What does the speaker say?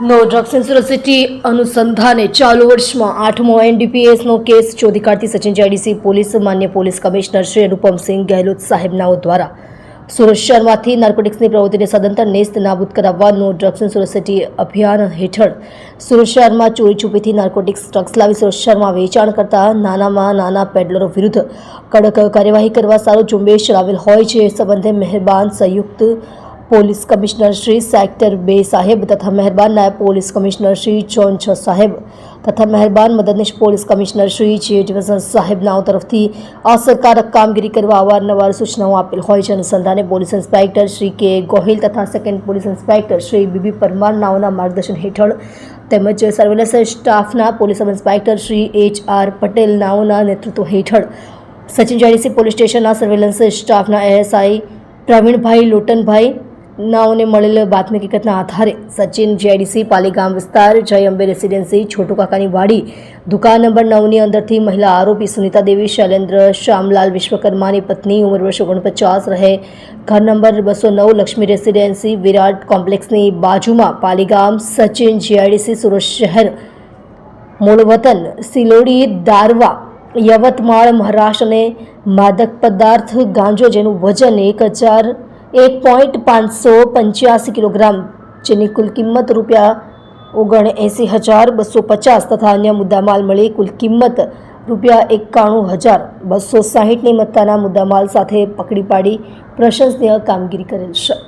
નો drugs ઇન્સ્યુરન્સિટી અનુસંધાને ચાલુ વર્ષમાં 8મો એનડીપીએસનો કેસ શોધી કાઢતી સચિન જીઆઈડીસી પોલીસ માન્ય પોલીસ કમિશનર શ્રી અનુપમસિંહ ગહેલોત સાહેબનાઓ દ્વારા સુરત શહેરમાંથી નાર્કોટિક્સની પ્રવૃત્તિને સદંતર નેસ્ત નાબૂદ કરાવવા નો ડ્રગ્સ ઇન્સ્યુરન્સિટી અભિયાન હેઠળ સુરત શહેરમાં ચોરી છુપીથી નાર્કોટિક્સ ડ્રગ્સ લાવી સુરત શહેરમાં વેચાણ કરતા નાનામાં નાના પેડલરો વિરુદ્ધ કડક કાર્યવાહી કરવા સારો ઝુંબેશ ચલાવેલ હોય છે. સંબંધે મહેરબાન સંયુક્ત પોલીસ કમિશનર શ્રી સેક્ટર 2 સાહેબ તથા મહેરબાન નાયબ પોલીસ કમિશનર શ્રી ઝોન 6 સાહેબ તથા મહેરબાન મદદનીશ પોલીસ કમિશનર શ્રી જે ડિવિઝન સાહેબનાઓ તરફથી અસરકારક કામગીરી કરવા અવારનવાર સૂચનાઓ આપેલ હોય છે. અનુસંધાને police inspector Shri K Gohil તથા second police inspector Shri B B Parmar નાઓના માર્ગદર્શન હેઠળ તેમજ સર્વેલન્સ સ્ટાફના police sub inspector Shri HR Patel નાઓના નેતૃત્વ હેઠળ સચિન જીઆઈડીસી પોલીસ સ્ટેશનના સર્વેલન્સ સ્ટાફના ASI પ્રવીણભાઈ લોટનભાઈ નાઓને મળેલ બાતમી હકીકતના આધારે સચિન જીઆઈડીસી પાલીગામ વિસ્તાર જય અંબે રેસિડેન્સી છોટુ કાકાની વાડી દુકાન નંબર 9ની અંદરથી મહિલા આરોપી સુનિતા દેવી શૈલેન્દ્ર શ્યામલાલ વિશ્વકર્માની પત્ની ઉંમર વર્ષ 49 રહે ઘર નંબર 209 લક્ષ્મી રેસિડેન્સી વિરાટ કોમ્પ્લેક્સની બાજુમાં પાલીગામ સચિન જીઆઈડીસી સુરત શહેર મૂળ વતન સિલોડી દારવા યવતમાળ મહારાષ્ટ્ર અને માદક પદાર્થ ગાંજો જેનું વજન 1.585 કિલોગ્રામ જેની કુલ કિંમત ₹79,250 તથા અન્ય મુદ્દામાલ મળી કુલ કિંમત ₹91,260ની મત્તાના મુદ્દામાલ સાથે પકડી પાડી પ્રશંસનીય કામગીરી કરેલ છે.